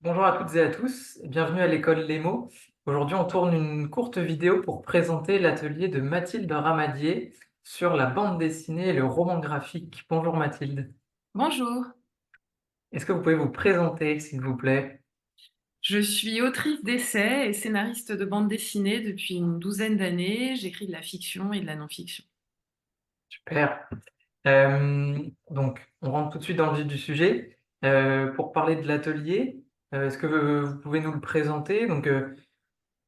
Bonjour à toutes et à tous, bienvenue à l'école Lemo. Aujourd'hui, on tourne une courte vidéo pour présenter l'atelier de Mathilde Ramadier sur la bande dessinée et le roman graphique. Bonjour Mathilde. Bonjour, Est-ce que vous pouvez vous présenter, s'il vous plaît? je suis autrice d'essais et scénariste de bande dessinée depuis une douzaine d'années. J'écris de la fiction et de la non-fiction. Super. Donc, on rentre tout de suite dans le vif du sujet. Pour parler de l'atelier, est-ce que vous pouvez nous le présenter? Donc,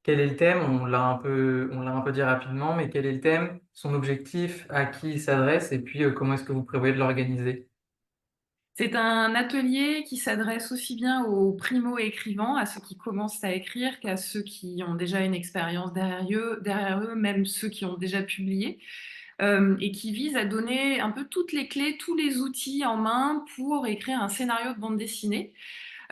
quel est le thème? On l'a un peu dit rapidement, mais quel est le thème, son objectif, à qui il s'adresse, et puis comment est-ce que vous prévoyez de l'organiser? C'est un atelier qui s'adresse aussi bien aux primo-écrivains, à ceux qui commencent à écrire, qu'à ceux qui ont déjà une expérience derrière eux, même ceux qui ont déjà publié, et qui vise à donner un peu toutes les clés, tous les outils en main pour écrire un scénario de bande dessinée.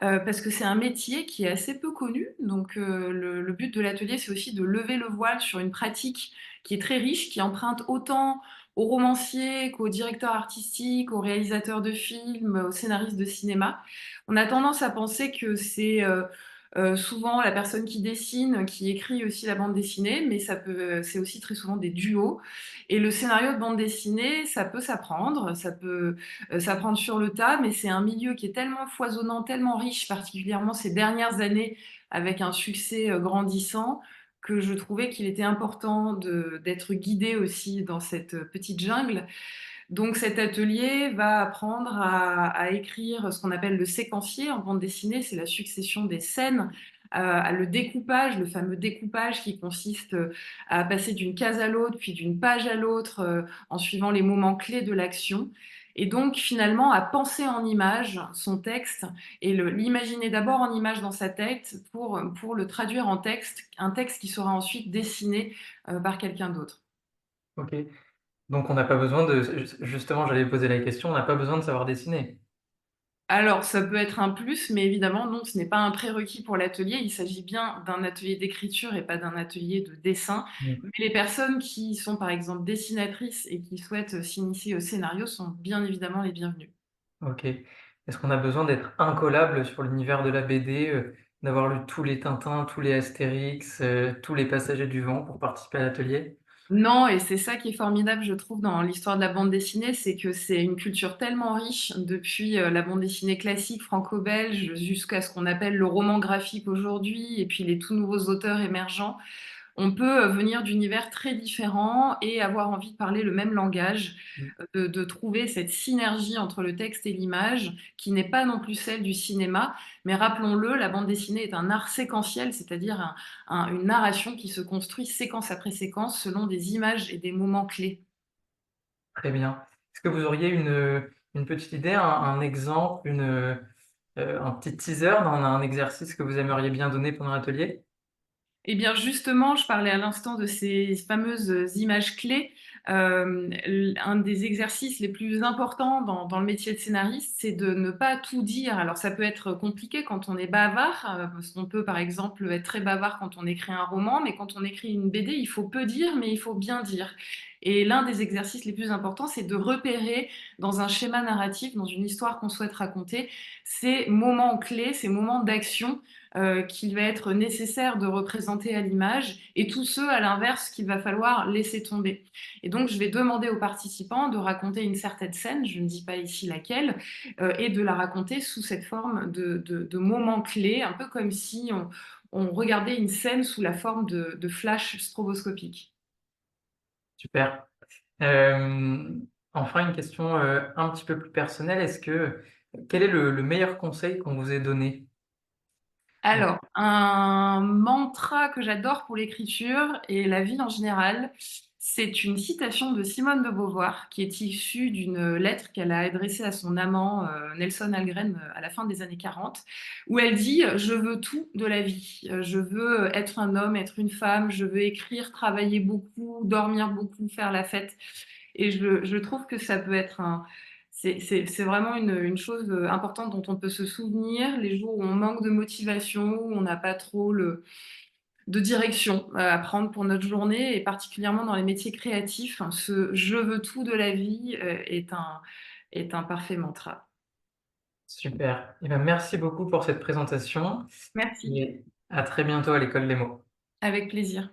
Parce que c'est un métier qui est assez peu connu. Donc, le but de l'atelier, c'est aussi de lever le voile sur une pratique qui est très riche, qui emprunte autant aux romanciers qu'aux directeurs artistiques, aux réalisateurs de films, aux scénaristes de cinéma. On a tendance à penser que c'est, souvent la personne qui dessine, qui écrit aussi la bande dessinée, mais c'est aussi très souvent des duos. Et le scénario de bande dessinée, ça peut s'apprendre, ça peut s'apprendre sur le tas, mais c'est un milieu qui est tellement foisonnant, tellement riche, particulièrement ces dernières années, avec un succès grandissant, que je trouvais qu'il était important d'être guidé aussi dans cette petite jungle. Donc cet atelier va apprendre à écrire ce qu'on appelle le séquencier en bande dessinée, c'est la succession des scènes, le découpage, le fameux découpage qui consiste à passer d'une case à l'autre, puis d'une page à l'autre, en suivant les moments clés de l'action. Et donc finalement à penser en images son texte et l'imaginer d'abord en image dans sa tête pour le traduire en texte, un texte qui sera ensuite dessiné par quelqu'un d'autre. Ok. Donc on n'a pas besoin de... Justement, j'allais poser la question, on n'a pas besoin de savoir dessiner. Alors, ça peut être un plus, mais évidemment, non, ce n'est pas un prérequis pour l'atelier. Il s'agit bien d'un atelier d'écriture et pas d'un atelier de dessin. Mm. Mais les personnes qui sont, par exemple, dessinatrices et qui souhaitent s'initier au scénario sont bien évidemment les bienvenues. Ok. Est-ce qu'on a besoin d'être incollable sur l'univers de la BD, d'avoir lu tous les Tintins, tous les Astérix, tous les Passagers du Vent pour participer à l'atelier? Non, et c'est ça qui est formidable, je trouve, dans l'histoire de la bande dessinée, c'est que c'est une culture tellement riche, depuis la bande dessinée classique franco-belge jusqu'à ce qu'on appelle le roman graphique aujourd'hui, et puis les tout nouveaux auteurs émergents. On peut venir d'univers très différents et avoir envie de parler le même langage, Mm. de trouver cette synergie entre le texte et l'image, qui n'est pas non plus celle du cinéma. Mais rappelons-le, la bande dessinée est un art séquentiel, c'est-à-dire une narration qui se construit séquence après séquence selon des images et des moments clés. Très bien. Est-ce que vous auriez une petite idée, un exemple, un petit teaser d'un exercice que vous aimeriez bien donner pendant l'atelier? Eh bien, justement, je parlais à l'instant de ces fameuses images clés. Un des exercices les plus importants dans le métier de scénariste, c'est de ne pas tout dire. Alors, ça peut être compliqué quand on est bavard, parce qu'on peut, par exemple, être très bavard quand on écrit un roman, mais quand on écrit une BD, il faut peu dire, mais il faut bien dire. Et l'un des exercices les plus importants, c'est de repérer dans un schéma narratif, dans une histoire qu'on souhaite raconter, ces moments clés, ces moments d'action qu'il va être nécessaire de représenter à l'image et tous ceux, à l'inverse, qu'il va falloir laisser tomber. Et donc, je vais demander aux participants de raconter une certaine scène, je ne dis pas ici laquelle, et de la raconter sous cette forme de moments clés, un peu comme si on regardait une scène sous la forme de flash stroboscopique. Super. Enfin, une question un petit peu plus personnelle. Quel est le meilleur conseil qu'on vous ait donné? Alors, un mantra que j'adore pour l'écriture et la vie en général, c'est une citation de Simone de Beauvoir qui est issue d'une lettre qu'elle a adressée à son amant Nelson Algren à la fin des années 40, où elle dit: Je veux tout de la vie. Je veux être un homme, être une femme, je veux écrire, travailler beaucoup, dormir beaucoup, faire la fête. Et je trouve que ça peut être c'est vraiment une chose importante dont on peut se souvenir les jours où on manque de motivation, où on n'a pas trop de direction à prendre pour notre journée, et particulièrement dans les métiers créatifs, hein, ce je veux tout de la vie est un parfait mantra. Super. Eh ben, merci beaucoup pour cette présentation Merci, et à très bientôt à l'école des mots. avec plaisir.